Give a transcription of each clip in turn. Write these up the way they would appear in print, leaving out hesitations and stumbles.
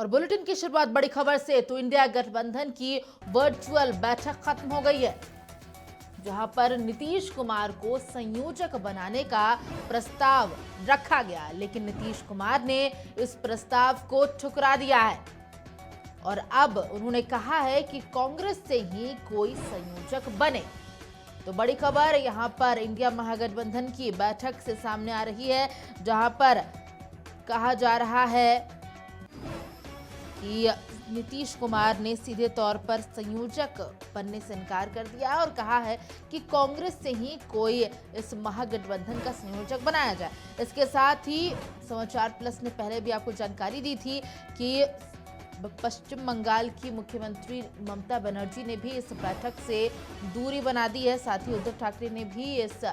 और बुलेटिन की शुरुआत बड़ी खबर से। तो इंडिया गठबंधन की वर्चुअल बैठक खत्म हो गई है, जहां पर नीतीश कुमार को संयोजक बनाने का प्रस्ताव रखा गया, लेकिन नीतीश कुमार ने इस प्रस्ताव को ठुकरा दिया है और अब उन्होंने कहा है कि कांग्रेस से ही कोई संयोजक बने। तो बड़ी खबर यहां पर इंडिया महागठबंधन की बैठक से सामने आ रही है, जहां पर कहा जा रहा है कि नीतीश कुमार ने सीधे तौर पर संयोजक बनने से इनकार कर दिया और कहा है कि कांग्रेस से ही कोई इस महागठबंधन का संयोजक बनाया जाए। इसके साथ ही समाचार प्लस ने पहले भी आपको जानकारी दी थी कि पश्चिम बंगाल की मुख्यमंत्री ममता बनर्जी ने भी इस बैठक से दूरी बना दी है। साथ ही उद्धव ठाकरे ने भी इस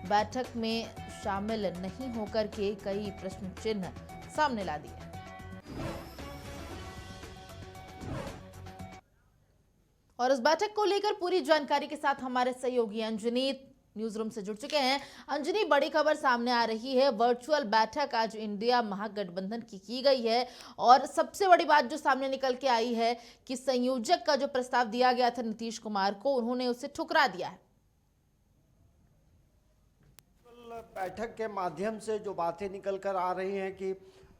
बैठक में शामिल नहीं होकर के कई प्रश्न चिन्ह सामने ला दिए। और इस बैठक को लेकर पूरी जानकारी के साथ हमारे सहयोगी अंजनी न्यूज रूम से जुड़ चुके हैं। अंजनी, बड़ी खबर सामने आ रही है, वर्चुअल बैठक आज इंडिया महागठबंधन की गई है और सबसे बड़ी बात जो सामने निकल के आई है कि संयोजक का जो प्रस्ताव दिया गया था नीतीश कुमार को, उन्होंने उसे ठुकरा दिया है। बैठक के माध्यम से जो बातें निकल कर आ रही हैं कि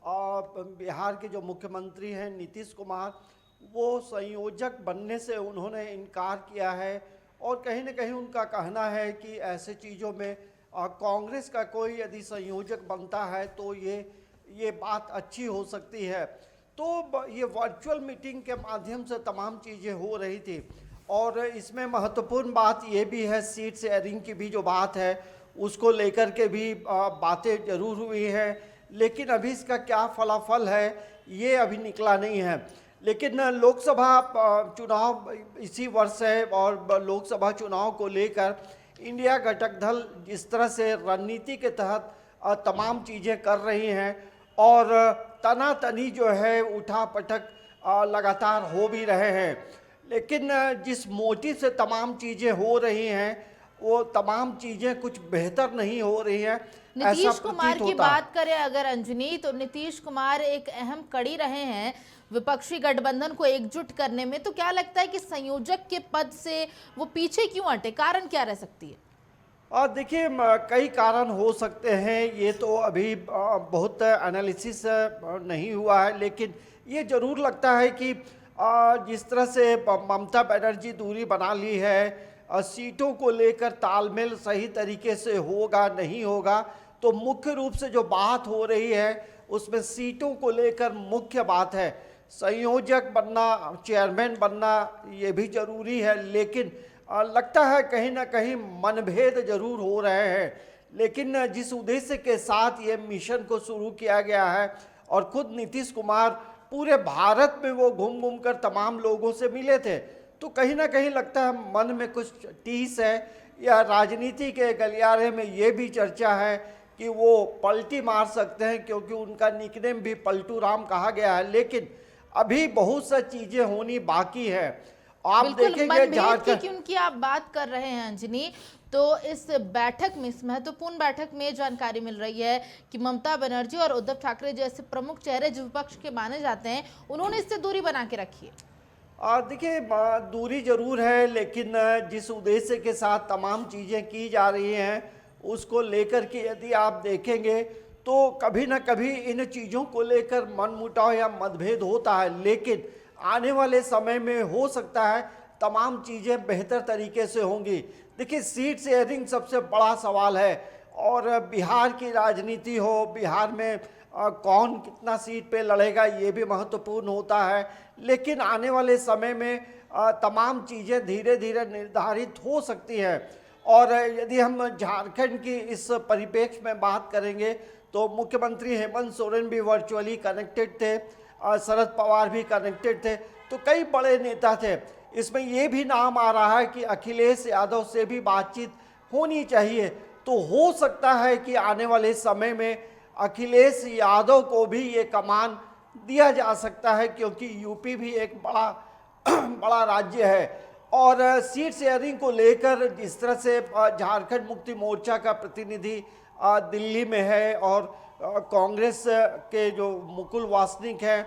बिहार के जो मुख्यमंत्री हैं नीतीश कुमार, वो संयोजक बनने से उन्होंने इनकार किया है और कहीं न कहीं उनका कहना है कि ऐसे चीज़ों में कांग्रेस का कोई यदि संयोजक बनता है तो ये बात अच्छी हो सकती है। तो ये वर्चुअल मीटिंग के माध्यम से तमाम चीज़ें हो रही थी और इसमें महत्वपूर्ण बात ये भी है, सीट शेयरिंग की भी जो बात है उसको लेकर के भी बातें जरूर हुई हैं, लेकिन अभी इसका क्या फलाफल है ये अभी निकला नहीं है। लेकिन लोकसभा चुनाव इसी वर्ष है और लोकसभा चुनाव को लेकर इंडिया घटक दल जिस तरह से रणनीति के तहत तमाम चीज़ें कर रही हैं और तनातनी जो है उठापटक लगातार हो भी रहे हैं, लेकिन जिस मोटिव से तमाम चीज़ें हो रही हैं वो तमाम चीज़ें कुछ बेहतर नहीं हो रही हैं। नीतीश कुमार की बात करें अगर अंजनी, तो नीतीश कुमार एक अहम कड़ी रहे हैं विपक्षी गठबंधन को एकजुट करने में। तो क्या लगता है कि संयोजक के पद से वो पीछे क्यों हटे, कारण क्या रह सकती है? और देखिए, कई कारण हो सकते हैं, ये तो अभी बहुत एनालिसिस नहीं हुआ है, लेकिन ये जरूर लगता है कि जिस तरह से ममता बनर्जी दूरी बना ली है, सीटों को लेकर तालमेल सही तरीके से होगा नहीं होगा, तो मुख्य रूप से जो बात हो रही है उसमें सीटों को लेकर मुख्य बात है। संयोजक बनना, चेयरमैन बनना ये भी जरूरी है, लेकिन लगता है कहीं ना कहीं मनभेद जरूर हो रहे हैं। लेकिन जिस उद्देश्य के साथ ये मिशन को शुरू किया गया है और खुद नीतीश कुमार पूरे भारत में वो घूम घूम कर तमाम लोगों से मिले थे, तो कहीं ना कहीं लगता है मन में कुछ टीस है या राजनीति के गलियारे में ये भी चर्चा है कि वो पलटी मार सकते हैं, क्योंकि उनका निकनेम भी पलटू राम कहा गया है। लेकिन अभी बहुत सा चीजें होनी बाकी है। आप देखेंगे झारखंड की उनकी आप बात कर रहे हैं अंजनी, तो इस बैठक में, इस महत्वपूर्ण बैठक में जानकारी मिल रही है कि ममता बनर्जी और उद्धव ठाकरे जैसे प्रमुख चेहरे जो विपक्ष के माने जाते हैं, उन्होंने इससे दूरी बना के रखी है। देखिए, दूरी जरूर है, लेकिन जिस उद्देश्य के साथ तमाम चीज़ें की जा रही हैं उसको लेकर के यदि आप देखेंगे तो कभी ना कभी इन चीज़ों को लेकर मनमुटाव या मतभेद होता है, लेकिन आने वाले समय में हो सकता है तमाम चीज़ें बेहतर तरीके से होंगी। देखिए, सीट शेयरिंग सबसे बड़ा सवाल है और बिहार की राजनीति हो, बिहार में कौन कितना सीट पे लड़ेगा ये भी महत्वपूर्ण होता है, लेकिन आने वाले समय में तमाम चीज़ें धीरे धीरे निर्धारित हो सकती हैं। और यदि हम झारखंड की इस परिप्रेक्ष्य में बात करेंगे तो मुख्यमंत्री हेमंत सोरेन भी वर्चुअली कनेक्टेड थे, शरद पवार भी कनेक्टेड थे, तो कई बड़े नेता थे। इसमें ये भी नाम आ रहा है कि अखिलेश यादव से भी बातचीत होनी चाहिए। तो हो सकता है कि आने वाले समय में अखिलेश यादव को भी ये कमान दिया जा सकता है, क्योंकि यूपी भी एक बड़ा राज्य है। और सीट शेयरिंग को लेकर जिस तरह से झारखंड मुक्ति मोर्चा का प्रतिनिधि दिल्ली में है और कांग्रेस के जो मुकुल वासनिक हैं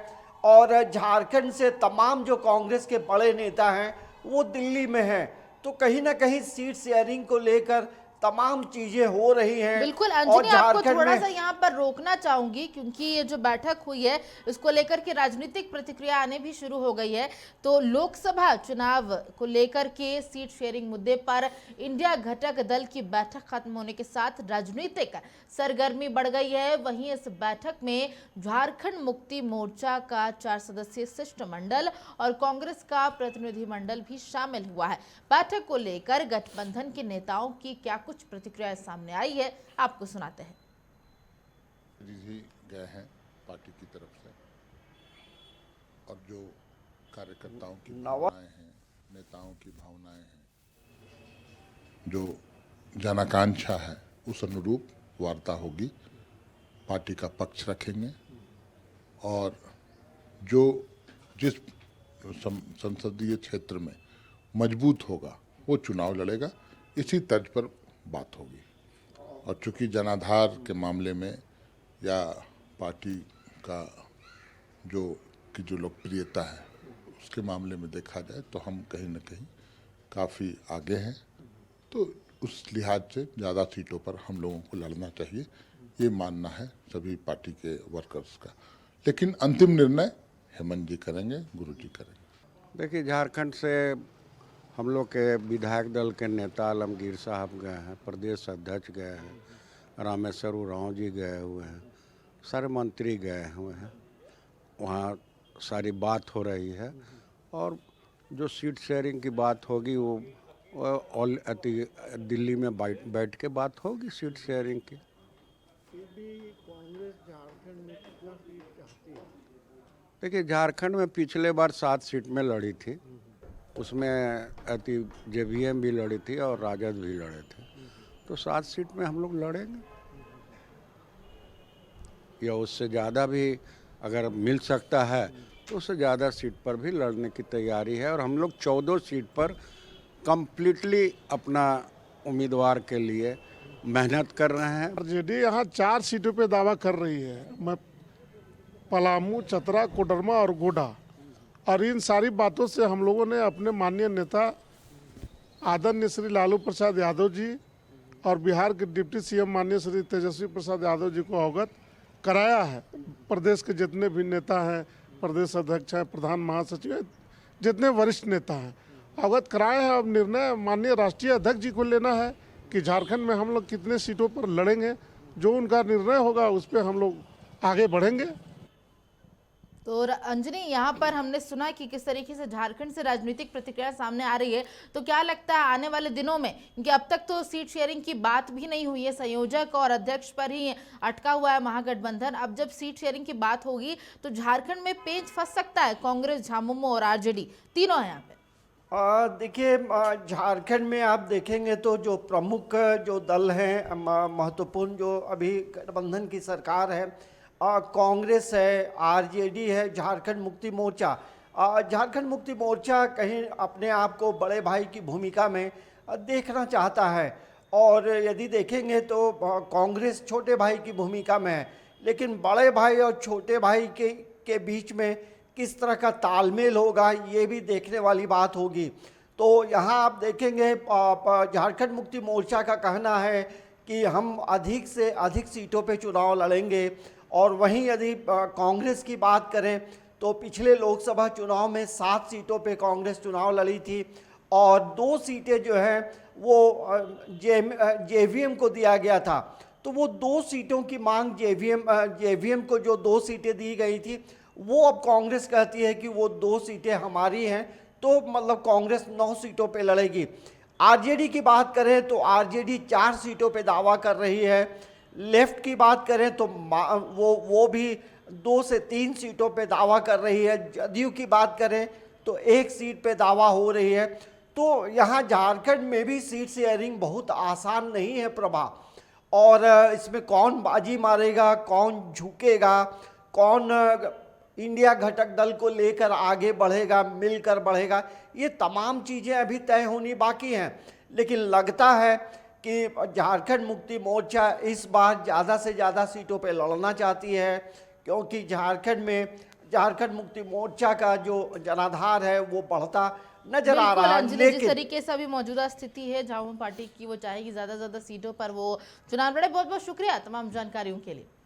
और झारखंड से तमाम जो कांग्रेस के बड़े नेता हैं वो दिल्ली में हैं। तो कहीं ना कहीं सीट शेयरिंग को लेकर तमाम चीजें हो रही हैं। बिल्कुल और अंजनी, आपको झारखंड थोड़ा में सा यहाँ पर रोकना चाहूंगी क्योंकि ये जो बैठक हुई है इसको लेकर के राजनीतिक प्रतिक्रिया आने भी शुरू हो गई है। तो लोकसभा चुनाव को लेकर के सीट शेयरिंग मुद्दे पर इंडिया घटक दल की बैठक खत्म होने के साथ राजनीतिक सरगर्मी बढ़ गई है। वहीं इस बैठक में झारखंड मुक्ति मोर्चा का 4 सदस्यीय शिष्टमंडल और कांग्रेस का प्रतिनिधिमंडल भी शामिल हुआ है। बैठक को लेकर गठबंधन के नेताओं की क्या कुछ प्रतिक्रिया सामने आई है, आपको सुनाते हैं। ही गए हैं पार्टी की तरफ से, और जो कार्यकर्ताओं की भावनाएं हैं, नेताओं की भावनाएं हैं, जो जनाकांक्षा है, उस अनुरूप वार्ता होगी। पार्टी का पक्ष रखेंगे और जो जिस संसदीय क्षेत्र में मजबूत होगा वो चुनाव लड़ेगा, इसी तर्ज पर बात होगी। और चूंकि जनाधार के मामले में या पार्टी का जो लोकप्रियता है उसके मामले में देखा जाए तो हम कहीं ना कहीं काफ़ी आगे हैं। तो उस लिहाज से ज़्यादा सीटों पर हम लोगों को लड़ना चाहिए, ये मानना है सभी पार्टी के वर्कर्स का। लेकिन अंतिम निर्णय हेमंत जी करेंगे, गुरु जी करेंगे। देखिए, झारखंड से हम लोग के विधायक दल के नेता आलमगीर साहब गए हैं, प्रदेश अध्यक्ष गए हैं, रामेश्वर उरांव जी गए हुए हैं, सारे मंत्री गए हुए हैं। वहाँ सारी बात हो रही है और जो सीट शेयरिंग की बात होगी वो दिल्ली में बैठ के बात होगी सीट शेयरिंग की। देखिए, झारखंड में पिछले बार 7 सीट में लड़ी थी, उसमें जेवीएम भी लड़ी थी और राजद भी लड़े थे। तो 7 सीट में हम लोग लड़ेंगे या उससे ज़्यादा भी अगर मिल सकता है तो उससे ज़्यादा सीट पर भी लड़ने की तैयारी है। और हम लोग 14 सीट पर कंप्लीटली अपना उम्मीदवार के लिए मेहनत कर रहे हैं। आरजेडी यहाँ 4 सीटों पे दावा कर रही है। मैं पलामू, चतरा, कोडरमा और गोडा, और इन सारी बातों से हम लोगों ने अपने माननीय नेता आदरणीय श्री लालू प्रसाद यादव जी और बिहार के डिप्टी सीएम माननीय श्री तेजस्वी प्रसाद यादव जी को अवगत कराया है। प्रदेश के जितने भी नेता हैं, प्रदेश अध्यक्ष हैं, प्रधान महासचिव हैं, जितने वरिष्ठ नेता हैं, अवगत कराए हैं। अब निर्णय माननीय राष्ट्रीय अध्यक्ष जी को लेना है कि झारखंड में हम लोग कितने सीटों पर लड़ेंगे। जो उनका निर्णय होगा उस पर हम लोग आगे बढ़ेंगे। तो अंजनी, यहाँ पर हमने सुना कि किस तरीके से झारखंड से राजनीतिक प्रतिक्रिया सामने आ रही है, तो क्या लगता है आने वाले दिनों में, क्योंकि अब तक तो सीट शेयरिंग की बात भी नहीं हुई है, संयोजक और अध्यक्ष पर ही अटका हुआ है महागठबंधन। अब जब सीट शेयरिंग की बात होगी तो झारखंड में पेच फंस सकता है। कांग्रेस, झामुमो और आरजेडी तीनों है यहाँ पे। देखिए, झारखंड में आप देखेंगे तो जो प्रमुख जो दल हैं, महत्वपूर्ण जो अभी गठबंधन की सरकार है, कांग्रेस है, आरजेडी है, झारखंड मुक्ति मोर्चा। झारखंड मुक्ति मोर्चा कहीं अपने आप को बड़े भाई की भूमिका में देखना चाहता है, और यदि देखेंगे तो कांग्रेस छोटे भाई की भूमिका में है। लेकिन बड़े भाई और छोटे भाई के बीच में किस तरह का तालमेल होगा, ये भी देखने वाली बात होगी। तो यहाँ आप देखेंगे झारखंड मुक्ति मोर्चा का कहना है कि हम अधिक से अधिक सीटों पे चुनाव लड़ेंगे। और वहीं यदि कांग्रेस की बात करें तो पिछले लोकसभा चुनाव में 7 सीटों पे कांग्रेस चुनाव लड़ी थी, और 2 सीटें जो हैं वो जेवीएम को दिया गया था। तो वो 2 सीटों की मांग जेवीएम को जो 2 सीटें दी गई थी, वो अब कांग्रेस कहती है कि वो 2 सीटें हमारी हैं, तो मतलब कांग्रेस 9 सीटों पे लड़ेगी। आरजेडी की बात करें तो आरजेडी 4 सीटों पे दावा कर रही है। लेफ्ट की बात करें तो वो भी 2 से 3 सीटों पे दावा कर रही है। जदयू की बात करें तो 1 सीट पे दावा हो रही है। तो यहाँ झारखंड में भी सीट शेयरिंग बहुत आसान नहीं है प्रभा, और इसमें कौन बाजी मारेगा, कौन झुकेगा, कौन इंडिया घटक दल को लेकर आगे बढ़ेगा, मिलकर बढ़ेगा, ये तमाम चीज़ें अभी तय होनी बाकी हैं। लेकिन लगता है कि झारखंड मुक्ति मोर्चा इस बार ज़्यादा से ज़्यादा सीटों पे लड़ना चाहती है, क्योंकि झारखंड में झारखंड मुक्ति मोर्चा का जो जनाधार है वो बढ़ता नजर आ बिल्कुल रहा है। अंजलि, जिस लेकिन तरीके से अभी मौजूदा स्थिति है झामुमो पार्टी की, वो चाहेगी ज्यादा से ज्यादा सीटों पर वो चुनाव लड़े। बहुत बहुत शुक्रिया तमाम जानकारियों के लिए।